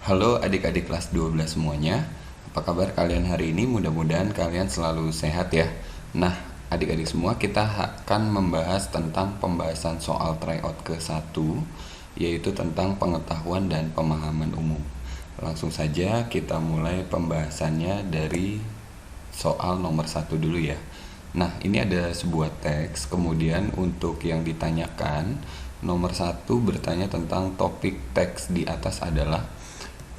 Halo adik-adik kelas 12 semuanya. Apa kabar kalian hari ini? Mudah-mudahan kalian selalu sehat ya. Nah, adik-adik semua, kita akan membahas tentang pembahasan soal tryout ke-1, yaitu tentang pengetahuan dan pemahaman umum. Langsung saja kita mulai pembahasannya dari soal nomor 1 dulu ya. Nah, ini ada sebuah teks, kemudian untuk yang ditanyakan, nomor 1 bertanya tentang topik teks di atas adalah,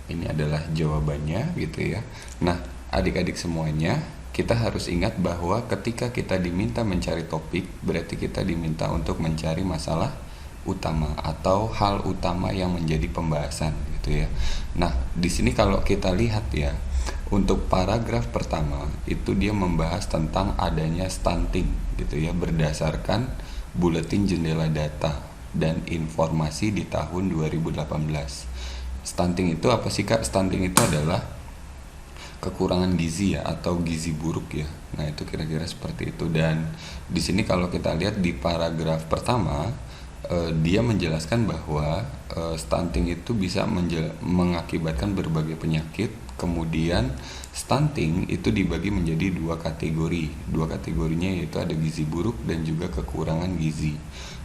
ini adalah jawabannya gitu ya. Nah, adik-adik semuanya, kita harus ingat bahwa ketika kita diminta mencari topik, berarti kita diminta untuk mencari masalah utama atau hal utama yang menjadi pembahasan gitu ya. Nah, di sini kalau kita lihat ya, untuk paragraf pertama itu dia membahas tentang adanya stunting gitu ya, berdasarkan buletin jendela data dan informasi di tahun 2018. Stunting itu apa sih Kak? Stunting itu adalah kekurangan gizi ya, atau gizi buruk ya. Nah, itu kira-kira seperti itu. Dan di sini kalau kita lihat di paragraf pertama, dia menjelaskan bahwa stunting itu bisa mengakibatkan berbagai penyakit. Kemudian stunting itu dibagi menjadi dua kategori. Dua kategorinya yaitu ada gizi buruk dan juga kekurangan gizi.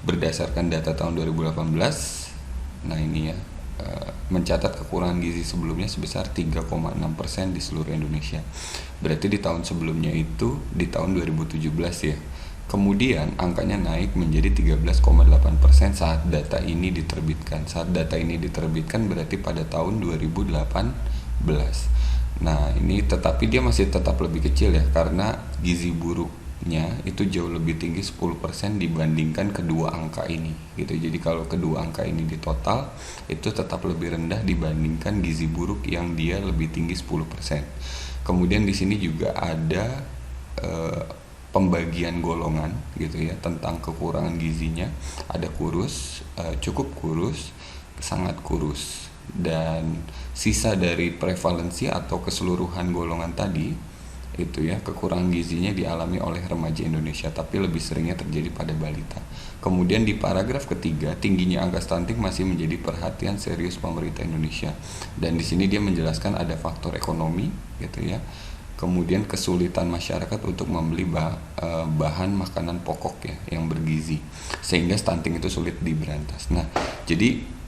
Berdasarkan data tahun 2018, nah ini ya, mencatat kekurangan gizi sebelumnya sebesar 3,6% di seluruh Indonesia. Berarti di tahun sebelumnya itu di tahun 2017 ya. Kemudian angkanya naik menjadi 13,8% saat data ini diterbitkan. Saat data ini diterbitkan berarti pada tahun 2018. Nah, ini tetapi dia masih tetap lebih kecil ya, karena gizi buruknya itu jauh lebih tinggi 10% dibandingkan kedua angka ini gitu. Jadi kalau kedua angka ini di total itu tetap lebih rendah dibandingkan gizi buruk yang dia lebih tinggi 10%. Kemudian di sini juga ada pembagian golongan gitu ya, tentang kekurangan gizinya. Ada kurus, cukup kurus, sangat kurus, dan sisa dari prevalensi atau keseluruhan golongan tadi itu ya, kekurangan gizinya dialami oleh remaja Indonesia, tapi lebih seringnya terjadi pada balita. Kemudian di paragraf ketiga, tingginya angka stunting masih menjadi perhatian serius pemerintah Indonesia. Dan di sini dia menjelaskan ada faktor ekonomi gitu ya. Kemudian kesulitan masyarakat untuk membeli bahan makanan pokok ya yang bergizi, sehingga stunting itu sulit diberantas. Nah, jadi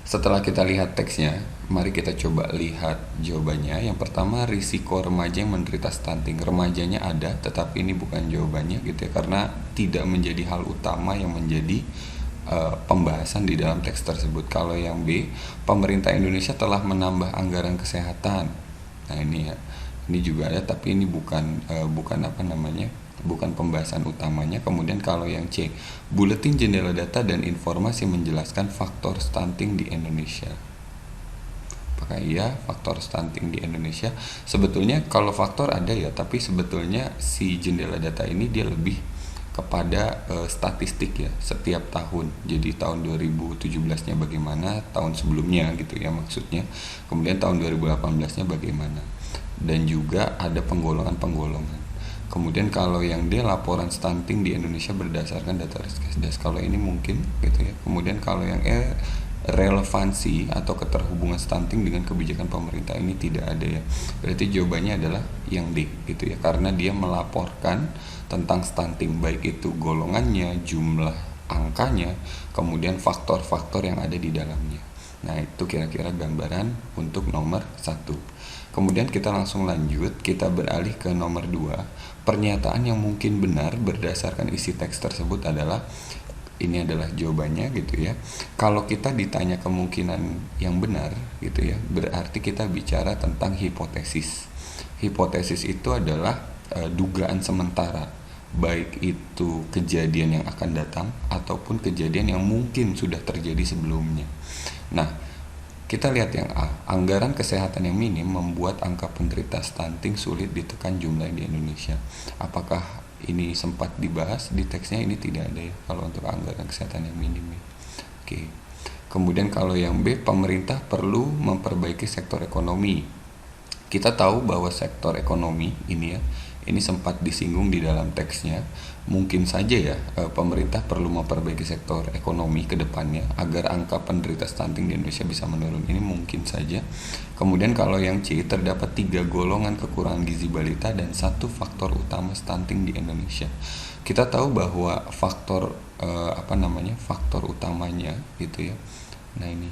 setelah kita lihat teksnya, mari kita coba lihat jawabannya. Yang pertama, risiko remaja yang menderita stunting. Remajanya ada, tetapi ini bukan jawabannya gitu ya, karena tidak menjadi hal utama yang menjadi pembahasan di dalam teks tersebut. Kalau yang B, pemerintah Indonesia telah menambah anggaran kesehatan. Nah, ini juga ada, tapi ini bukan bukan pembahasan utamanya. Kemudian kalau yang C, buletin jendela data dan informasi menjelaskan faktor stunting di Indonesia. Apakah iya faktor stunting di Indonesia? Sebetulnya kalau faktor ada ya, tapi sebetulnya si jendela data ini dia lebih kepada statistik ya, setiap tahun. Jadi tahun 2017-nya bagaimana, tahun sebelumnya gitu ya maksudnya. Kemudian tahun 2018-nya bagaimana. Dan juga ada penggolongan-penggolongan. Kemudian kalau yang D, laporan stunting di Indonesia berdasarkan data Riskesdas. Kalau ini mungkin gitu ya. Kemudian kalau yang E, relevansi atau keterhubungan stunting dengan kebijakan pemerintah, ini tidak ada ya. Berarti jawabannya adalah yang D gitu ya, karena dia melaporkan tentang stunting, baik itu golongannya, jumlah angkanya, kemudian faktor-faktor yang ada di dalamnya. Nah, itu kira-kira gambaran untuk nomor 1. Kemudian kita langsung lanjut, kita beralih ke nomor 2. Pernyataan yang mungkin benar berdasarkan isi teks tersebut adalah, ini adalah jawabannya gitu ya. Kalau kita ditanya kemungkinan yang benar gitu ya, berarti kita bicara tentang hipotesis. Hipotesis itu adalah dugaan sementara, baik itu kejadian yang akan datang ataupun kejadian yang mungkin sudah terjadi sebelumnya. Nah, kita lihat yang A, anggaran kesehatan yang minim membuat angka penderita stunting sulit ditekan jumlahnya di Indonesia. Apakah ini sempat dibahas di teksnya? Ini tidak ada ya kalau untuk anggaran kesehatan yang minim ya. Oke. Kemudian kalau yang B, pemerintah perlu memperbaiki sektor ekonomi. Kita tahu bahwa sektor ekonomi ini ya, Ini sempat disinggung di dalam teksnya. Mungkin saja ya pemerintah perlu memperbaiki sektor ekonomi ke depannya agar angka penderita stunting di Indonesia bisa menurun. Ini mungkin saja. Kemudian kalau yang C, terdapat 3 golongan kekurangan gizi balita dan 1 faktor utama stunting di Indonesia. Kita tahu bahwa faktor faktor utamanya gitu ya. Nah, ini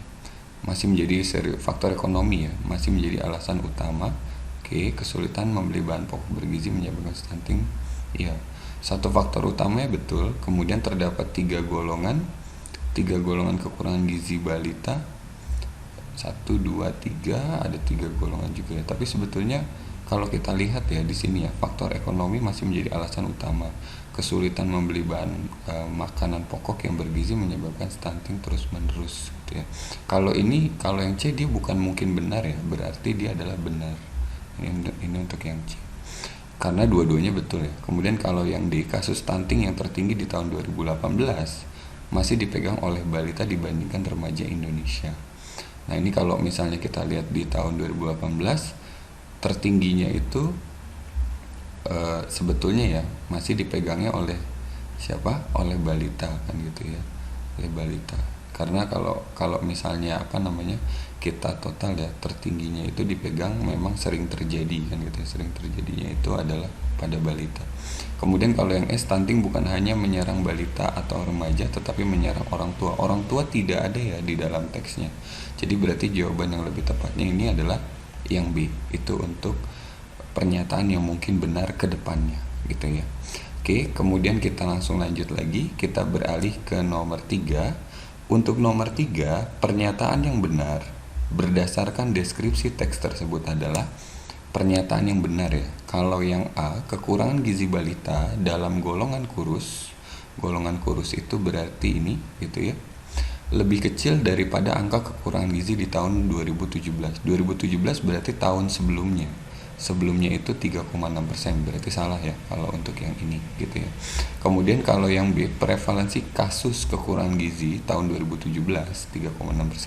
masih menjadi faktor ekonomi ya, masih menjadi alasan utama. Oke, kesulitan membeli bahan pokok bergizi menyebabkan stunting. Ya, satu faktor utamanya betul. Kemudian terdapat 3 golongan kekurangan gizi balita. 1, 2, 3, ada 3 golongan juga ya. Tapi sebetulnya kalau kita lihat ya di sini ya, faktor ekonomi masih menjadi alasan utama. Kesulitan membeli bahan makanan pokok yang bergizi menyebabkan stunting terus-menerus gitu ya. Kalau yang C dia bukan mungkin benar ya, berarti dia adalah benar. Ini untuk yang C. Karena dua-duanya betul ya. Kemudian kalau yang D, kasus stunting yang tertinggi di tahun 2018 masih dipegang oleh balita dibandingkan remaja Indonesia. Nah, ini kalau misalnya kita lihat di tahun 2018 tertingginya itu sebetulnya ya masih dipegangnya oleh siapa? Oleh balita kan gitu ya. Oleh balita. Karena kalau misalnya kita total ya, tertingginya itu dipegang memang sering terjadi kan gitu ya. Sering terjadinya itu adalah pada balita. Kemudian kalau yang S, stunting bukan hanya menyerang balita atau remaja tetapi menyerang orang tua. Orang tua tidak ada ya di dalam teksnya. Jadi berarti jawaban yang lebih tepatnya ini adalah yang B. Itu untuk pernyataan yang mungkin benar ke depannya gitu ya. Oke, kemudian kita langsung lanjut lagi. Kita beralih ke nomor 3. Untuk nomor 3, pernyataan yang benar berdasarkan deskripsi teks tersebut adalah pernyataan yang benar ya. Kalau yang A, kekurangan gizi balita dalam golongan kurus itu berarti ini gitu ya, lebih kecil daripada angka kekurangan gizi di tahun 2017. 2017 berarti tahun sebelumnya. Sebelumnya itu 3,6%, berarti salah ya kalau untuk yang ini gitu ya. Kemudian kalau yang B, prevalensi kasus kekurangan gizi tahun 2017 3,6%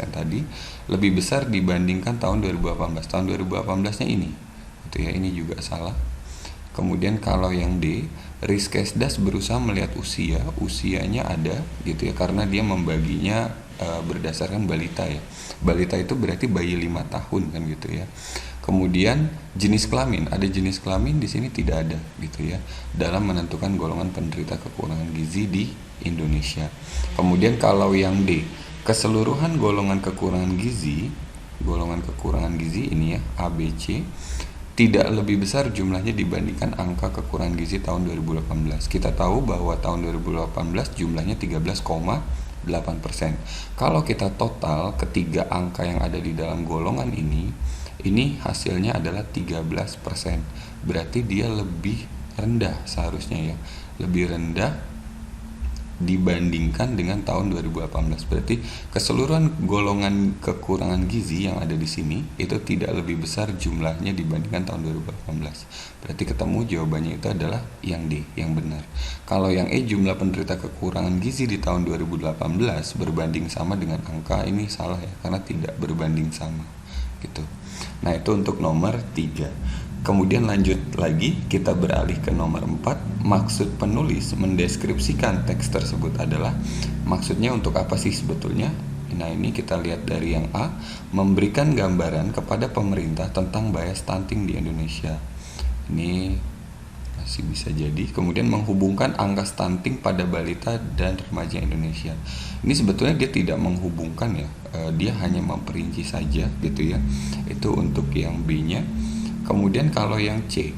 tadi lebih besar dibandingkan tahun 2018. Tahun 2018-nya ini gitu ya, ini juga salah. Kemudian kalau yang D, Riskesdas berusaha melihat usianya ada gitu ya, karena dia membaginya berdasarkan balita ya. Balita itu berarti bayi 5 tahun kan gitu ya. Kemudian jenis kelamin, ada jenis kelamin di sini tidak ada gitu ya dalam menentukan golongan penderita kekurangan gizi di Indonesia. Kemudian kalau yang D, keseluruhan golongan kekurangan gizi ini ya A, B, C tidak lebih besar jumlahnya dibandingkan angka kekurangan gizi tahun 2018. Kita tahu bahwa tahun 2018 jumlahnya 13,8%. Kalau kita total ketiga angka yang ada di dalam golongan ini hasilnya adalah 13%. Berarti dia lebih rendah seharusnya ya. Lebih rendah dibandingkan dengan tahun 2018. Berarti keseluruhan golongan kekurangan gizi yang ada di sini itu tidak lebih besar jumlahnya dibandingkan tahun 2018. Berarti ketemu jawabannya itu adalah yang D, yang benar. Kalau yang E, jumlah penderita kekurangan gizi di tahun 2018 berbanding sama dengan angka, ini salah ya, karena tidak berbanding sama gitu. Nah, itu untuk nomor 3. Kemudian lanjut lagi, kita beralih ke nomor 4. Maksud penulis mendeskripsikan teks tersebut adalah, maksudnya untuk apa sih sebetulnya? Nah, ini kita lihat dari yang A, memberikan gambaran kepada pemerintah tentang bahaya stunting di Indonesia. Ini masih bisa jadi. Kemudian menghubungkan angka stunting pada balita dan remaja Indonesia. Ini sebetulnya dia tidak menghubungkan ya, dia hanya memperinci saja gitu ya. Itu untuk yang B-nya. Kemudian kalau yang C,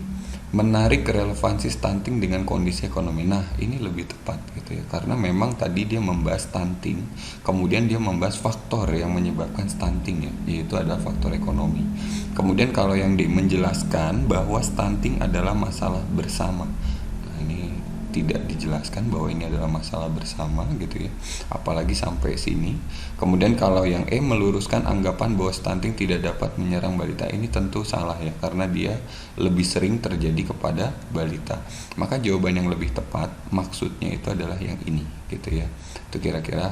menarik relevansi stunting dengan kondisi ekonomi. Nah, ini lebih tepat gitu ya, karena memang tadi dia membahas stunting, kemudian dia membahas faktor yang menyebabkan stunting ya, yaitu adalah faktor ekonomi. Kemudian kalau yang D, menjelaskan bahwa stunting adalah masalah bersama. Nah, ini tidak dijelaskan bahwa ini adalah masalah bersama gitu ya, apalagi sampai sini. Kemudian kalau yang E, meluruskan anggapan bahwa stunting tidak dapat menyerang balita. Ini tentu salah ya, karena dia lebih sering terjadi kepada balita. Maka jawaban yang lebih tepat maksudnya itu adalah yang ini gitu ya. Itu kira-kira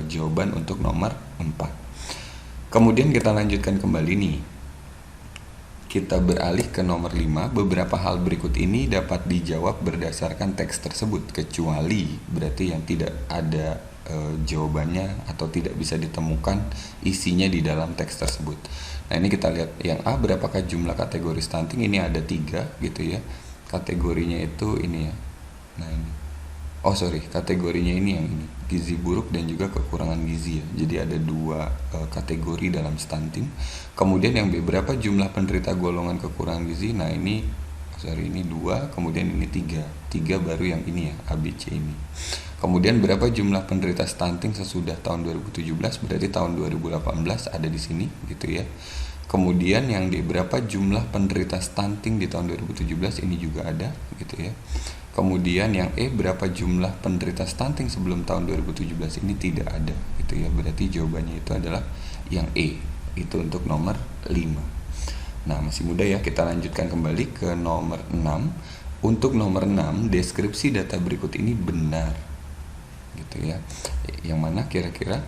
jawaban untuk nomor 4. Kemudian kita lanjutkan kembali nih. Kita beralih ke nomor 5. Beberapa hal berikut ini dapat dijawab berdasarkan teks tersebut, kecuali berarti yang tidak ada jawabannya atau tidak bisa ditemukan isinya di dalam teks tersebut. Nah, ini kita lihat yang A, berapakah jumlah kategori stunting? Ini ada 3 gitu ya. Kategorinya itu ini ya. Nah, ini. Oh sorry, kategorinya ini yang ini, gizi buruk dan juga kekurangan gizi ya. Jadi ada 2 kategori dalam stunting. Kemudian yang B, berapa jumlah penderita golongan kekurangan gizi? Nah ini, sorry, ini 2, kemudian ini 3 baru yang ini ya, ABC ini. Kemudian berapa jumlah penderita stunting sesudah tahun 2017? Berarti tahun 2018 ada di sini gitu ya. Kemudian yang D, berapa jumlah penderita stunting di tahun 2017? Ini juga ada gitu ya. Kemudian yang E, berapa jumlah penderita stunting sebelum tahun 2017? Ini tidak ada gitu ya. Berarti jawabannya itu adalah yang E. Itu untuk nomor 5. Nah, masih muda ya, kita lanjutkan kembali ke nomor 6. Untuk nomor 6, deskripsi data berikut ini benar gitu ya. Yang mana kira-kira?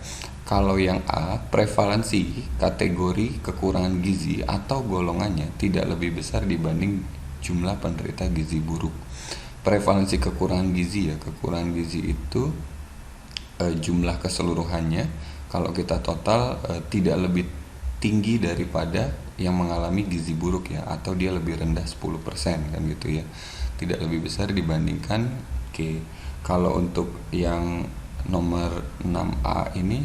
Kalau yang A, prevalensi kategori kekurangan gizi atau golongannya tidak lebih besar dibanding jumlah penderita gizi buruk. Prevalensi kekurangan gizi ya, kekurangan gizi itu jumlah keseluruhannya kalau kita total tidak lebih tinggi daripada yang mengalami gizi buruk ya, atau dia lebih rendah 10% kan gitu ya, tidak lebih besar dibandingkan. Oke, kalau untuk yang nomor 6A ini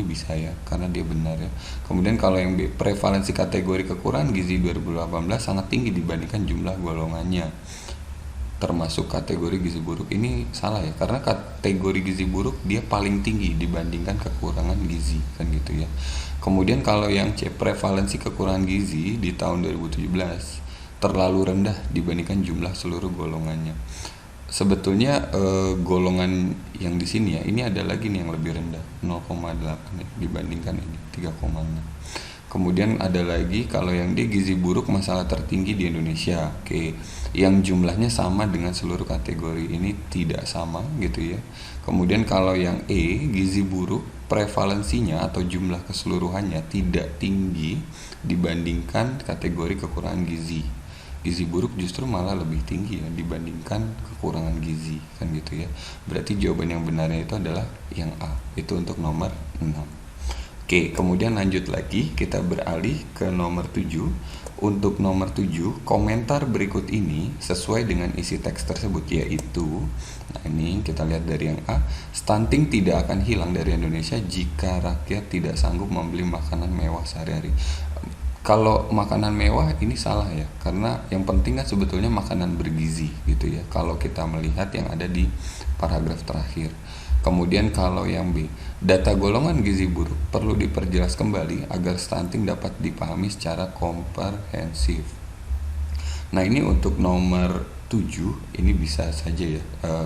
bisa ya, karena dia benar ya. Kemudian kalau yang B, prevalensi kategori kekurangan gizi 2018 sangat tinggi dibandingkan jumlah golongannya, termasuk kategori gizi buruk. Ini salah ya, karena kategori gizi buruk dia paling tinggi dibandingkan kekurangan gizi kan gitu ya. Kemudian kalau yang C, prevalensi kekurangan gizi di tahun 2017 terlalu rendah dibandingkan jumlah seluruh golongannya. Sebetulnya golongan yang di sini ya, ini ada lagi nih yang lebih rendah 0,8 dibandingkan ini 3,6. Kemudian ada lagi kalau yang D, gizi buruk masalah tertinggi di Indonesia. Oke, yang jumlahnya sama dengan seluruh kategori, ini tidak sama gitu ya. Kemudian kalau yang E, gizi buruk prevalensinya atau jumlah keseluruhannya tidak tinggi dibandingkan kategori kekurangan gizi. Gizi buruk justru malah lebih tinggi ya dibandingkan kekurangan gizi kan gitu ya. Berarti jawaban yang benarnya itu adalah yang A. Itu untuk nomor 6. Oke, kemudian lanjut lagi, kita beralih ke nomor 7. Untuk nomor 7, komentar berikut ini sesuai dengan isi teks tersebut, yaitu, nah ini kita lihat dari yang A, stunting tidak akan hilang dari Indonesia jika rakyat tidak sanggup membeli makanan mewah sehari-hari. Kalau makanan mewah ini salah ya, karena yang penting kan sebetulnya makanan bergizi gitu ya, kalau kita melihat yang ada di paragraf terakhir. Kemudian kalau yang B, data golongan gizi buruk perlu diperjelas kembali agar stunting dapat dipahami secara komprehensif. Nah, ini untuk nomor 7 ini bisa saja ya.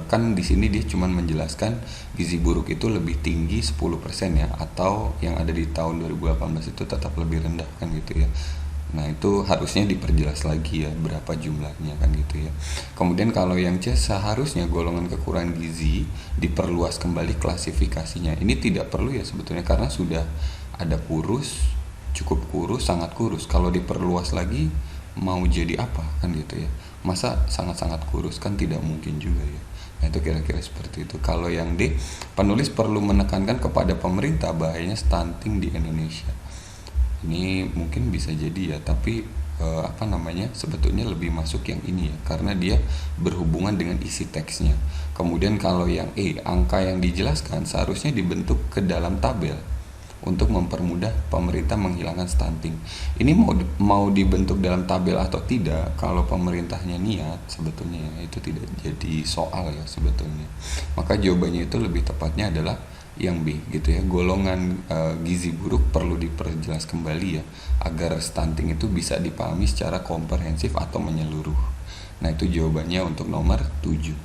Kan di sini dia cuma menjelaskan gizi buruk itu lebih tinggi 10% ya, atau yang ada di tahun 2018 itu tetap lebih rendah kan gitu ya. Nah, itu harusnya diperjelas lagi ya berapa jumlahnya kan gitu ya. Kemudian kalau yang C, seharusnya golongan kekurangan gizi diperluas kembali klasifikasinya. Ini tidak perlu ya sebetulnya, karena sudah ada kurus, cukup kurus, sangat kurus. Kalau diperluas lagi mau jadi apa kan gitu ya. Masa sangat-sangat kurus, kan tidak mungkin juga ya. Nah, itu kira-kira seperti itu. Kalau yang D, penulis perlu menekankan kepada pemerintah bahayanya stunting di Indonesia. Ini mungkin bisa jadi ya, tapi sebetulnya lebih masuk yang ini ya, karena dia berhubungan dengan isi teksnya. Kemudian kalau yang E, angka yang dijelaskan seharusnya dibentuk ke dalam tabel untuk mempermudah pemerintah menghilangkan stunting. Ini mau dibentuk dalam tabel atau tidak, kalau pemerintahnya niat sebetulnya itu tidak jadi soal ya sebetulnya. Maka jawabannya itu lebih tepatnya adalah yang B gitu ya, golongan gizi buruk perlu diperjelas kembali ya, agar stunting itu bisa dipahami secara komprehensif atau menyeluruh. Nah, itu jawabannya untuk nomor 7.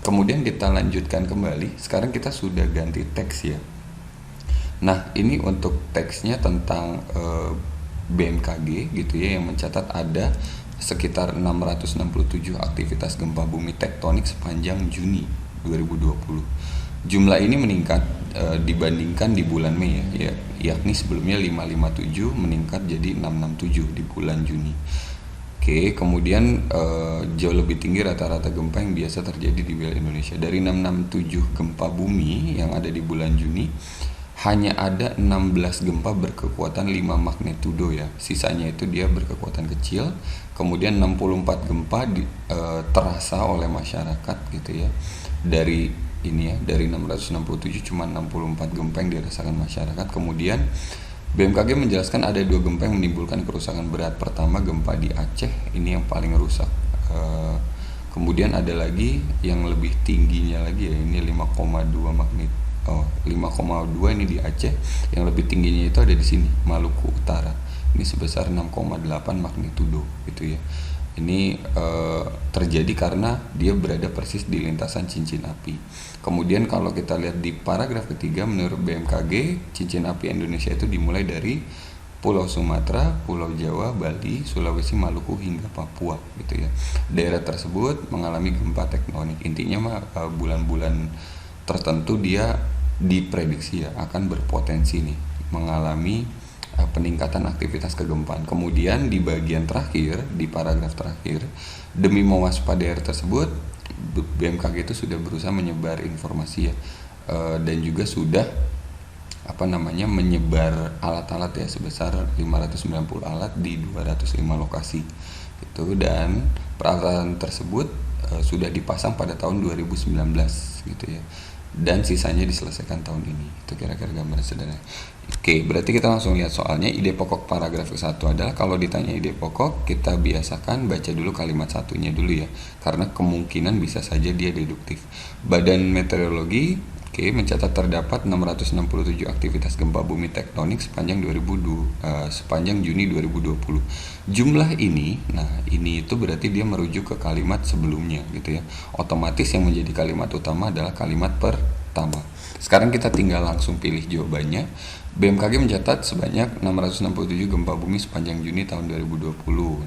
Kemudian kita lanjutkan kembali, sekarang kita sudah ganti teks ya. Nah, ini untuk teksnya tentang BMKG gitu ya, yang mencatat ada sekitar 667 aktivitas gempa bumi tektonik sepanjang Juni 2020. Jumlah ini meningkat dibandingkan di bulan Mei ya, yakni sebelumnya 557 meningkat jadi 667 di bulan Juni. Oke, kemudian jauh lebih tinggi rata-rata gempa yang biasa terjadi di wilayah Indonesia. Dari 667 gempa bumi yang ada di bulan Juni, hanya ada 16 gempa berkekuatan 5 magnitudo ya. Sisanya itu dia berkekuatan kecil. Kemudian 64 gempa terasa oleh masyarakat gitu ya. Dari 667 cuma 64 gempa yang dirasakan masyarakat. Kemudian BMKG menjelaskan ada 2 gempa yang menimbulkan kerusakan berat. Pertama gempa di Aceh, ini yang paling rusak. Kemudian ada lagi yang lebih tingginya lagi ya, ini 5,2 magnitudo. 5,2 ini di Aceh, yang lebih tingginya itu ada di sini, Maluku Utara. Ini sebesar 6,8 magnitudo gitu ya. Ini terjadi karena dia berada persis di lintasan cincin api. Kemudian kalau kita lihat di paragraf ketiga, menurut BMKG, cincin api Indonesia itu dimulai dari Pulau Sumatera, Pulau Jawa, Bali, Sulawesi, Maluku hingga Papua gitu ya. Daerah tersebut mengalami gempa tektonik. Intinya bulan-bulan tertentu dia diprediksi ya akan berpotensi nih mengalami peningkatan aktivitas kegempaan. Kemudian di bagian terakhir, di paragraf terakhir, demi mewaspadai daerah tersebut, BMKG itu sudah berusaha menyebar informasi ya, dan juga sudah menyebar alat-alat ya sebesar 590 alat di 205 lokasi gitu, dan peralatan tersebut sudah dipasang pada tahun 2019 gitu ya, dan sisanya diselesaikan tahun ini. Itu kira-kira gambaran sederhana. Oke, berarti kita langsung lihat soalnya. Ide pokok paragraf ke-1 adalah, kalau ditanya ide pokok, kita biasakan baca dulu kalimat satunya dulu ya, karena kemungkinan bisa saja dia deduktif. Badan Meteorologi mencatat terdapat 667 aktivitas gempa bumi tektonik sepanjang Juni 2020. Jumlah ini, ini itu berarti dia merujuk ke kalimat sebelumnya gitu ya. Otomatis yang menjadi kalimat utama adalah kalimat pertama. Sekarang kita tinggal langsung pilih jawabannya. BMKG mencatat sebanyak 667 gempa bumi sepanjang Juni tahun 2020.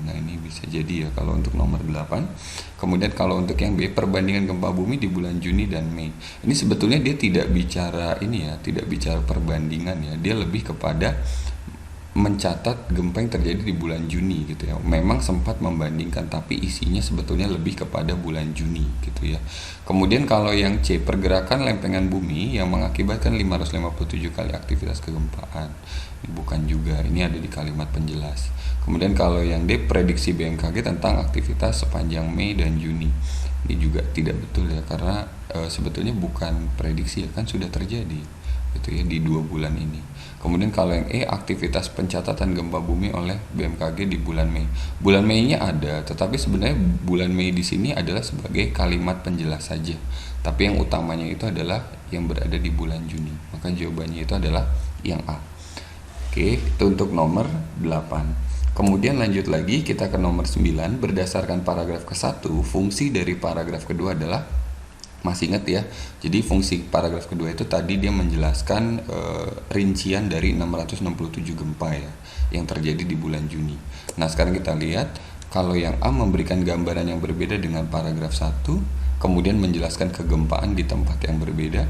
Nah, ini bisa jadi ya kalau untuk nomor 8. Kemudian kalau untuk yang B, perbandingan gempa bumi di bulan Juni dan Mei. Ini sebetulnya dia tidak bicara tidak bicara perbandingan ya. Dia lebih kepada mencatat gempa yang terjadi di bulan Juni gitu ya. Memang sempat membandingkan, tapi isinya sebetulnya lebih kepada bulan Juni gitu ya. Kemudian kalau yang C, pergerakan lempengan bumi yang mengakibatkan 557 kali aktivitas kegempaan. Ini bukan juga, ini ada di kalimat penjelas. Kemudian kalau yang D, prediksi BMKG tentang aktivitas sepanjang Mei dan Juni. Ini juga tidak betul ya, karena sebetulnya bukan prediksi ya, kan sudah terjadi gitu ya di 2 bulan ini. Kemudian kalau yang E, aktivitas pencatatan gempa bumi oleh BMKG di bulan Mei. Bulan Mei-nya ada, tetapi sebenarnya bulan Mei di sini adalah sebagai kalimat penjelas saja. Tapi yang utamanya itu adalah yang berada di bulan Juni. Maka jawabannya itu adalah yang A. Oke, itu untuk nomor 8. Kemudian lanjut lagi, kita ke nomor 9. Berdasarkan paragraf ke-1, fungsi dari paragraf kedua adalah, masih ingat ya, jadi fungsi paragraf kedua itu tadi dia menjelaskan rincian dari 667 gempa ya yang terjadi di bulan Juni. Nah, sekarang kita lihat, kalau yang A memberikan gambaran yang berbeda dengan paragraf 1, kemudian menjelaskan kegempaan di tempat yang berbeda.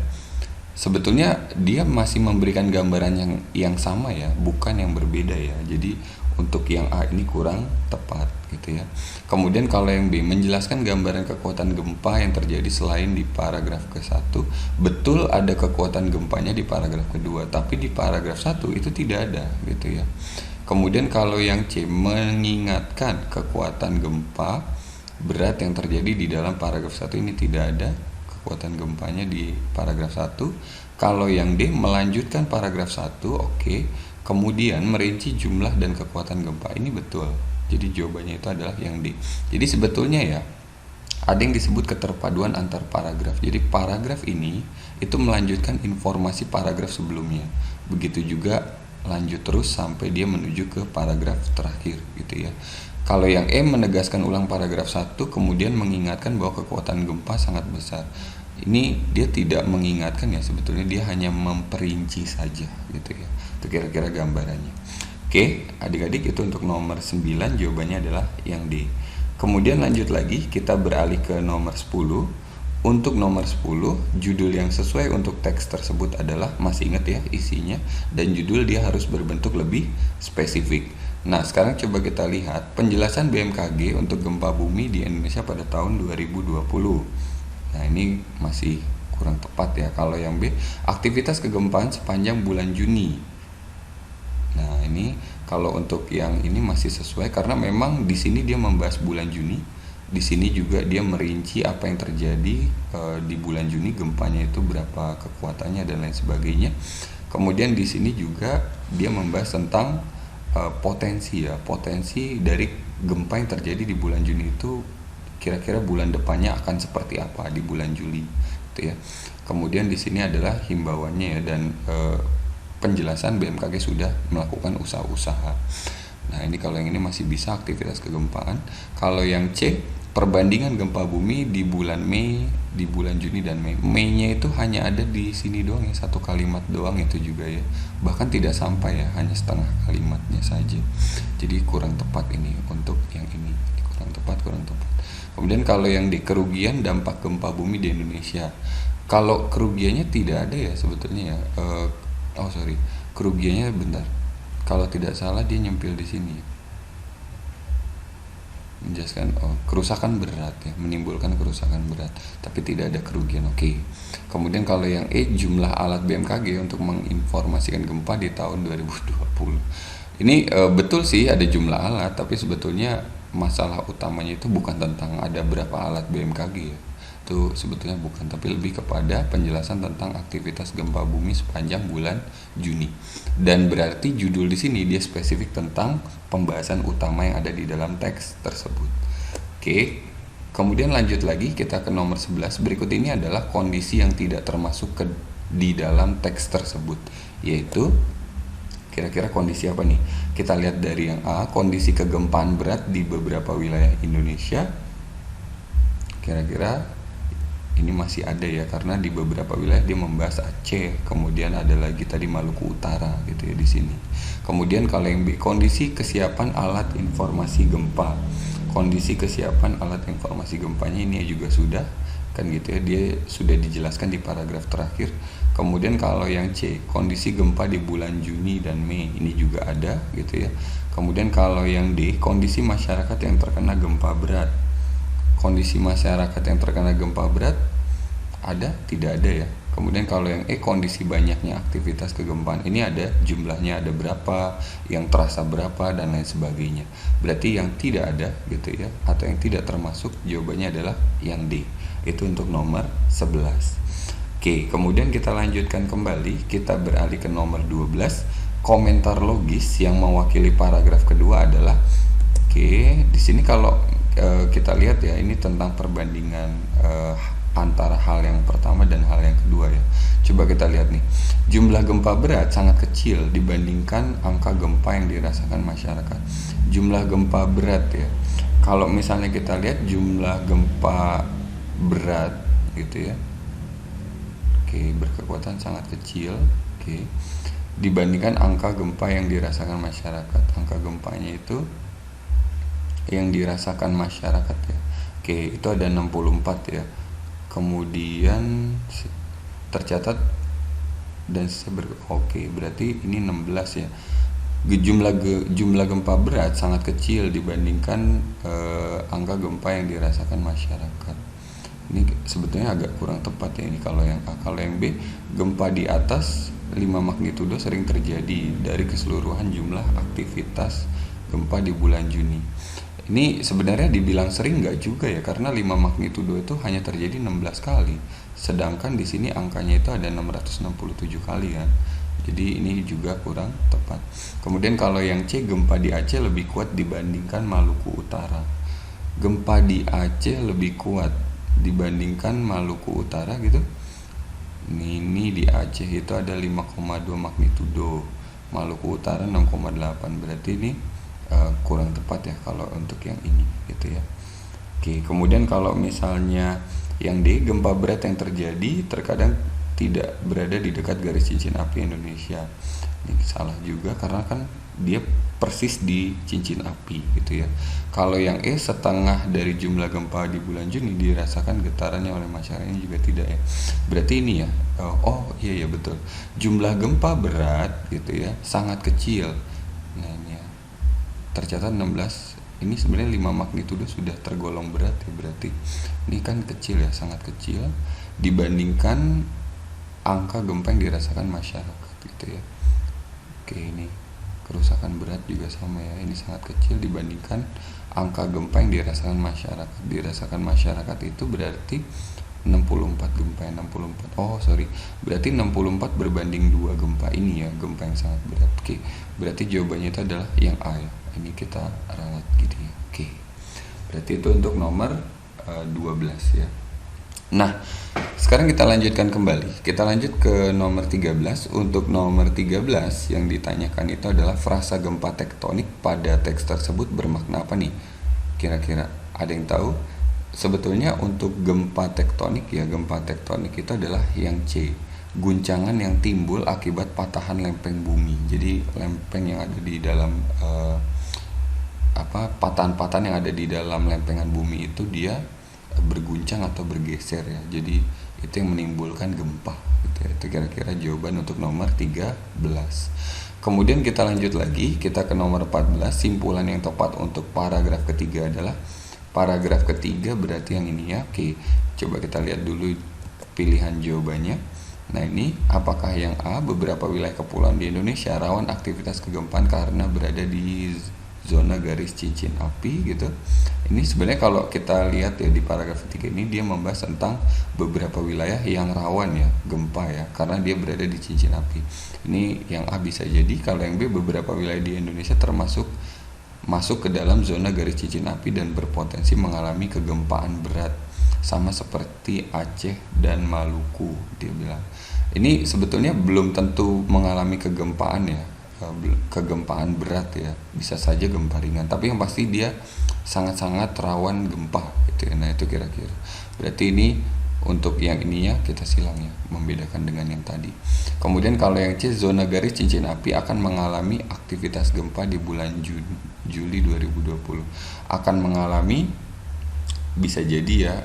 Sebetulnya dia masih memberikan gambaran yang sama ya, bukan yang berbeda ya. Jadi untuk yang A ini kurang tepat gitu ya. Kemudian kalau yang B, menjelaskan gambaran kekuatan gempa yang terjadi selain di paragraf ke-1. Betul ada kekuatan gempanya di paragraf kedua, tapi di paragraf 1 itu tidak ada gitu ya. Kemudian kalau yang C, mengingatkan kekuatan gempa berat yang terjadi di dalam paragraf 1, ini tidak ada kekuatan gempanya di paragraf 1. Kalau yang D, melanjutkan paragraf 1, oke. Kemudian merinci jumlah dan kekuatan gempa, ini betul. Jadi jawabannya itu adalah yang D. Jadi sebetulnya ya, ada yang disebut keterpaduan antar paragraf. Jadi paragraf ini itu melanjutkan informasi paragraf sebelumnya. Begitu juga lanjut terus sampai dia menuju ke paragraf terakhir gitu ya. Kalau yang E, menegaskan ulang paragraf 1, kemudian mengingatkan bahwa kekuatan gempa sangat besar. Ini dia tidak mengingatkan ya, sebetulnya dia hanya memperinci saja gitu ya. Itu kira-kira gambarannya. Oke, adik-adik, itu untuk nomor 9, jawabannya adalah yang D. Kemudian lanjut lagi, kita beralih ke nomor 10. Untuk nomor 10, judul yang sesuai untuk teks tersebut adalah, masih ingat ya isinya, dan judul dia harus berbentuk lebih spesifik. Nah, sekarang coba kita lihat penjelasan BMKG untuk gempa bumi di Indonesia pada tahun 2020. Nah, ini masih kurang tepat ya. Kalau yang B, aktivitas kegempaan sepanjang bulan Juni. Nah, ini kalau untuk yang ini masih sesuai karena memang di sini dia membahas bulan Juni. Di sini juga dia merinci apa yang terjadi di bulan Juni, gempanya itu berapa kekuatannya dan lain sebagainya. Kemudian di sini juga dia membahas tentang potensi dari gempa yang terjadi di bulan Juni itu kira-kira bulan depannya akan seperti apa di bulan Juli, gitu ya. Kemudian di sini adalah himbauannya ya, dan penjelasan BMKG sudah melakukan usaha-usaha. Nah, ini kalau yang ini masih bisa aktivitas kegempaan. Kalau yang C, perbandingan gempa bumi di bulan Mei, di bulan Juni dan Mei. Mei-nya itu hanya ada di sini doang ya, satu kalimat doang itu juga ya. Bahkan tidak sampai ya, hanya setengah kalimatnya saja. Jadi kurang tepat ini untuk yang ini. Kurang tepat. Kemudian kalau yang di kerugian dampak gempa bumi di Indonesia. Kalau kerugiannya tidak ada ya sebetulnya ya. Kerugiannya bentar. Kalau tidak salah dia nyempil di sini. Menjelaskan kerusakan berat ya, menimbulkan kerusakan berat, tapi tidak ada kerugian. Oke. Kemudian kalau yang E, jumlah alat BMKG untuk menginformasikan gempa di tahun 2020. Ini betul sih ada jumlah alat, tapi sebetulnya masalah utamanya itu bukan tentang ada berapa alat BMKG ya. Itu sebetulnya bukan, tapi lebih kepada penjelasan tentang aktivitas gempa bumi sepanjang bulan Juni. Dan berarti judul di sini dia spesifik tentang pembahasan utama yang ada di dalam teks tersebut. Oke. Kemudian lanjut lagi kita ke nomor 11. Berikut ini adalah kondisi yang tidak termasuk di dalam teks tersebut, yaitu kira-kira kondisi apa nih? Kita lihat dari yang A, kondisi kegempaan berat di beberapa wilayah Indonesia. Kira-kira ini masih ada ya, karena di beberapa wilayah dia membahas Aceh, kemudian ada lagi tadi Maluku Utara gitu ya di sini. Kemudian kalau yang B, kondisi kesiapan alat informasi gempa. Kondisi kesiapan alat informasi gempanya ini juga sudah kan gitu ya, dia sudah dijelaskan di paragraf terakhir. Kemudian kalau yang C, kondisi gempa di bulan Juni dan Mei, ini juga ada gitu ya. Kemudian kalau yang D, kondisi masyarakat yang terkena gempa berat. Kondisi masyarakat yang terkena gempa berat ada? Tidak ada ya. Kemudian kalau yang E, kondisi banyaknya aktivitas kegempaan, ini ada jumlahnya, ada berapa, yang terasa berapa, dan lain sebagainya. Berarti yang tidak ada gitu ya, atau yang tidak termasuk, jawabannya adalah yang D. Itu untuk nomor 11. Oke, kemudian kita lanjutkan kembali, kita beralih ke nomor 12. Komentar logis yang mewakili paragraf kedua adalah, di sini kalau kita lihat ya, ini tentang perbandingan antara hal yang pertama dan hal yang kedua ya. Coba kita lihat nih, jumlah gempa berat sangat kecil dibandingkan angka gempa yang dirasakan masyarakat. Jumlah gempa berat ya, kalau misalnya kita lihat jumlah gempa berat gitu ya, berkekuatan sangat kecil, dibandingkan angka gempa yang dirasakan masyarakat. Angka gempanya itu yang dirasakan masyarakat ya, itu ada 64 ya. Kemudian tercatat dan berarti ini 16 ya. Jumlah gempa berat sangat kecil dibandingkan angka gempa yang dirasakan masyarakat. Ini sebetulnya agak kurang tepat ya ini kalau yang A. Kalau yang B, gempa di atas 5 magnitudo sering terjadi dari keseluruhan jumlah aktivitas gempa di bulan Juni. Ini sebenarnya dibilang sering nggak juga ya, karena 5 magnitudo itu hanya terjadi 16 kali. Sedangkan di sini angkanya itu ada 667 kali kan. Jadi ini juga kurang tepat. Kemudian kalau yang C, gempa di Aceh lebih kuat dibandingkan Maluku Utara. Gempa di Aceh lebih kuat dibandingkan Maluku Utara gitu. Ini di Aceh itu ada 5,2 magnitudo, Maluku Utara 6,8. Berarti ini kurang tepat ya kalau untuk yang ini gitu ya. Kemudian kalau misalnya yang D, gempa berat yang terjadi terkadang tidak berada di dekat garis cincin api Indonesia. Ini salah juga karena kan dia persis di cincin api gitu ya. Kalau yang E, setengah dari jumlah gempa di bulan Juni dirasakan getarannya oleh masyarakat, ini juga tidak ya. Berarti ini ya, iya betul. Jumlah gempa berat gitu ya sangat kecil. Nah ini ya, tercatat 16. Ini sebenarnya 5 magnitudo sudah tergolong berat ya, berarti ini kan kecil ya, sangat kecil dibandingkan angka gempa yang dirasakan masyarakat gitu ya. Oke, ini kerusakan berat juga sama ya, ini sangat kecil dibandingkan angka gempa yang dirasakan masyarakat. Dirasakan masyarakat itu berarti 64 gempa ya, 64. Oh sorry, berarti 64 berbanding 2 gempa ini ya, gempa yang sangat berat. Oke, berarti jawabannya itu adalah yang A ya. Ini kita ralat gitu ya. Oke, berarti itu untuk nomor 12 ya. Nah, sekarang kita lanjutkan kembali. Kita lanjut ke nomor 13. Untuk nomor 13 yang ditanyakan itu adalah frasa gempa tektonik pada teks tersebut bermakna apa nih? Kira-kira ada yang tahu? Sebetulnya untuk gempa tektonik ya, gempa tektonik itu adalah yang C, guncangan yang timbul akibat patahan lempeng bumi. Jadi lempeng yang ada di dalam patahan-patahan yang ada di dalam lempengan bumi itu dia berguncang atau bergeser ya. Jadi itu yang menimbulkan gempa gitu ya. Itu kira-kira jawaban untuk nomor 13. Kemudian kita lanjut lagi, kita ke nomor 14. Simpulan yang tepat untuk paragraf ketiga adalah paragraf ketiga, berarti yang ini ya. Oke, coba kita lihat dulu pilihan jawabannya. Nah ini, apakah yang A, beberapa wilayah kepulauan di Indonesia rawan aktivitas kegempaan karena berada di zona garis cincin api gitu. Ini sebenarnya kalau kita lihat ya di paragraf ketiga ini, dia membahas tentang beberapa wilayah yang rawan ya gempa ya, karena dia berada di cincin api. Ini yang A bisa jadi. Kalau yang B, beberapa wilayah di Indonesia masuk ke dalam zona garis cincin api dan berpotensi mengalami kegempaan berat, sama seperti Aceh dan Maluku, dia bilang. Ini sebetulnya belum tentu mengalami kegempaan ya, kegempaan berat ya, bisa saja gempa ringan, tapi yang pasti dia sangat-sangat rawan gempa gitu ya. Nah itu kira-kira berarti ini untuk yang ininya kita silang ya, membedakan dengan yang tadi. Kemudian kalau yang C, zona garis cincin api akan mengalami aktivitas gempa di bulan Juli 2020. Akan mengalami, bisa jadi ya,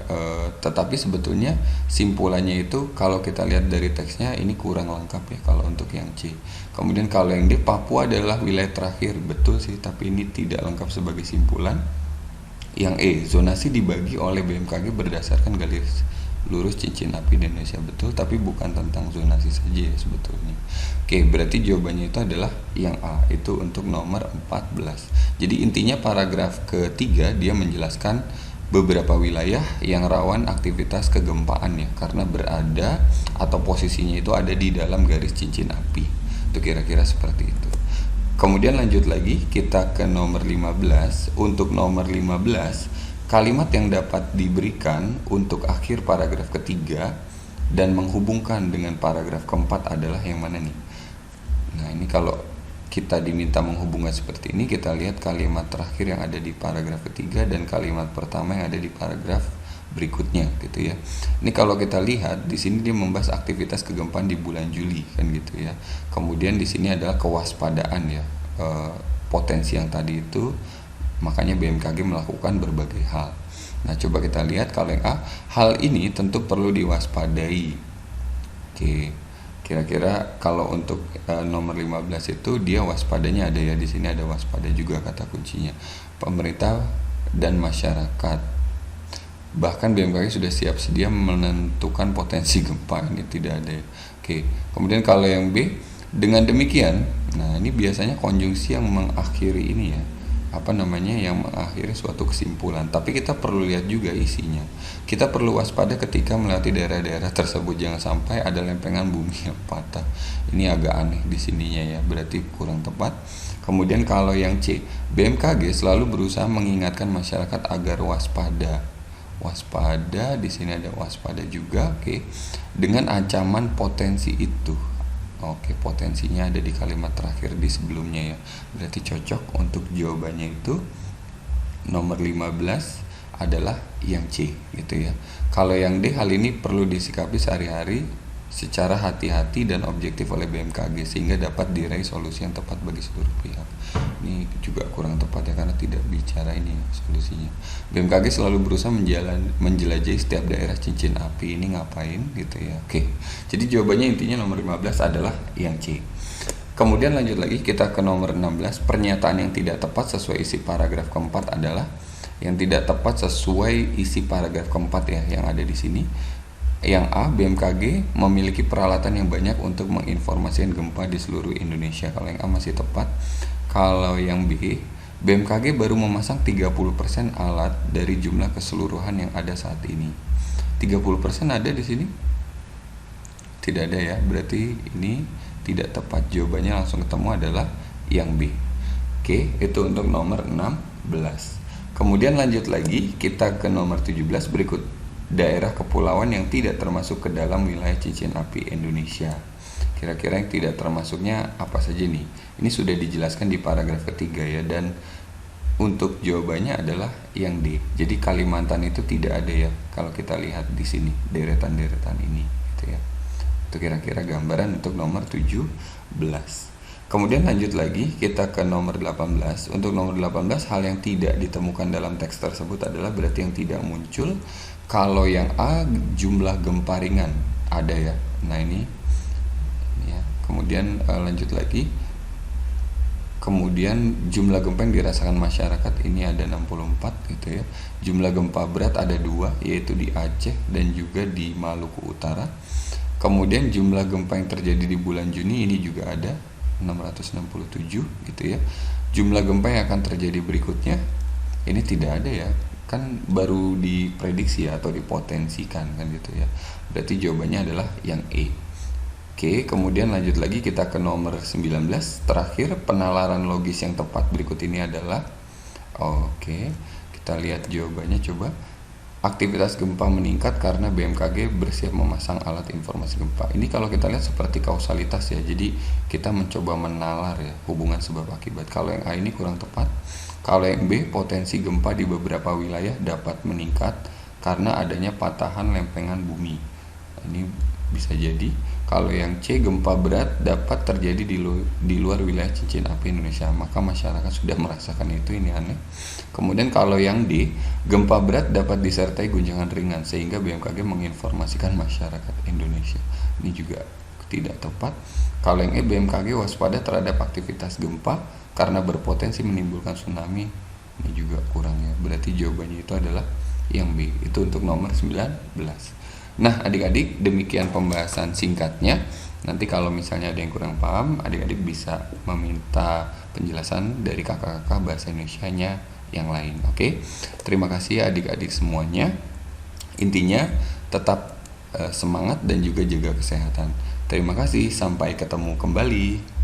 tetapi sebetulnya simpulannya itu kalau kita lihat dari teksnya ini kurang lengkap ya kalau untuk yang C. Kemudian kalau yang D, Papua adalah wilayah terakhir, betul sih, tapi ini tidak lengkap sebagai simpulan. Yang E, zonasi dibagi oleh BMKG berdasarkan garis lurus cincin api di Indonesia, betul, tapi bukan tentang zonasi saja ya sebetulnya. Oke, berarti jawabannya itu adalah yang A, itu untuk nomor 14. Jadi intinya paragraf ketiga dia menjelaskan beberapa wilayah yang rawan aktivitas kegempaan ya, karena berada atau posisinya itu ada di dalam garis cincin api. Itu kira-kira seperti itu. Kemudian lanjut lagi, kita ke nomor 15. Untuk nomor 15, kalimat yang dapat diberikan untuk akhir paragraf ketiga dan menghubungkan dengan paragraf keempat adalah yang mana nih? Nah ini kalau kita diminta menghubungkan seperti ini, kita lihat kalimat terakhir yang ada di paragraf ketiga dan kalimat pertama yang ada di paragraf berikutnya gitu ya. Ini kalau kita lihat di sini dia membahas aktivitas kegempaan di bulan Juli kan gitu ya. Kemudian di sini adalah kewaspadaan ya, potensi yang tadi itu, makanya BMKG melakukan berbagai hal. Nah coba kita lihat kalau yang A, hal ini tentu perlu diwaspadai. Oke, kira-kira kalau untuk nomor 15 itu dia waspadanya ada ya, di sini ada waspada juga kata kuncinya. Pemerintah dan masyarakat. Bahkan BMKG sudah siap sedia menentukan potensi gempa, ini tidak ada. Oke, kemudian kalau yang B, dengan demikian, nah ini biasanya konjungsi yang mengakhiri ini ya, yang mengakhiri suatu kesimpulan. Tapi kita perlu lihat juga isinya. Kita perlu waspada ketika melewati daerah-daerah tersebut, jangan sampai ada lempengan bumi yang patah. Ini agak aneh di sininya ya, berarti kurang tepat. Kemudian kalau yang C, BMKG selalu berusaha mengingatkan masyarakat agar waspada. Waspada, di sini ada waspada juga, oke. Dengan ancaman potensi itu. Oke, potensinya ada di kalimat terakhir di sebelumnya ya. Berarti cocok untuk jawabannya itu nomor 15 adalah yang C gitu ya. Kalau yang D, hal ini perlu disikapi sehari-hari secara hati-hati dan objektif oleh BMKG sehingga dapat diraih solusi yang tepat bagi seluruh pihak. Ini juga kurang tepat ya, karena tidak bicara ini ya, solusinya. BMKG selalu berusaha menjelajahi setiap daerah cincin api ini ngapain gitu ya. Oke, jadi jawabannya intinya nomor 15 adalah yang C. Kemudian lanjut lagi kita ke nomor 16, pernyataan yang tidak tepat sesuai isi paragraf keempat adalah yang tidak tepat sesuai isi paragraf keempat ya yang ada di sini. Yang A, BMKG memiliki peralatan yang banyak untuk menginformasikan gempa di seluruh Indonesia. Kalau yang A masih tepat. Kalau yang B, BMKG baru memasang 30% alat dari jumlah keseluruhan yang ada saat ini. 30% ada di sini? Tidak ada ya, berarti ini tidak tepat. Jawabannya langsung ketemu adalah yang B. Oke, itu untuk nomor 16. Kemudian lanjut lagi, kita ke nomor 17 berikut. Daerah kepulauan yang tidak termasuk ke dalam wilayah cincin api Indonesia. Kira-kira yang tidak termasuknya apa saja nih? Ini sudah dijelaskan di paragraf ketiga ya, dan untuk jawabannya adalah yang D. Jadi Kalimantan itu tidak ada ya, kalau kita lihat di sini deretan-deretan ini gitu ya. Itu kira-kira gambaran untuk nomor 17. Kemudian lanjut lagi kita ke nomor 18. Untuk nomor 18, hal yang tidak ditemukan dalam teks tersebut adalah berarti yang tidak muncul. Kalau yang A, jumlah gempa ringan ada ya. Nah ini ya. Kemudian lanjut lagi. Kemudian jumlah gempa yang dirasakan masyarakat ini ada 64 gitu ya. Jumlah gempa berat ada 2, yaitu di Aceh dan juga di Maluku Utara. Kemudian jumlah gempa yang terjadi di bulan Juni ini juga ada 667 gitu ya. Jumlah gempa yang akan terjadi berikutnya ini tidak ada ya, kan baru diprediksi ya, atau dipotensikan kan gitu ya. Berarti jawabannya adalah yang E. Oke, kemudian lanjut lagi kita ke nomor 19. Terakhir, penalaran logis yang tepat berikut ini adalah, oke, kita lihat jawabannya coba. Aktivitas gempa meningkat karena BMKG bersiap memasang alat informasi gempa. Ini kalau kita lihat seperti kausalitas ya, jadi kita mencoba menalar ya hubungan sebab akibat. Kalau yang A ini kurang tepat. Kalau yang B, potensi gempa di beberapa wilayah dapat meningkat karena adanya patahan lempengan bumi. Ini bisa jadi. Kalau yang C, gempa berat dapat terjadi di luar wilayah cincin api Indonesia, maka masyarakat sudah merasakan itu, ini aneh. Kemudian kalau yang D, gempa berat dapat disertai guncangan ringan sehingga BMKG menginformasikan masyarakat Indonesia. Ini juga tidak tepat. Kalau yang E, BMKG waspada terhadap aktivitas gempa karena berpotensi menimbulkan tsunami. Ini juga kurang ya. Berarti jawabannya itu adalah yang B. Itu untuk nomor 19. Nah, adik-adik, demikian pembahasan singkatnya. Nanti kalau misalnya ada yang kurang paham, adik-adik bisa meminta penjelasan dari kakak-kakak bahasa Indonesianya yang lain. Oke, terima kasih adik-adik semuanya. Intinya tetap semangat dan juga jaga kesehatan. Terima kasih, sampai ketemu kembali.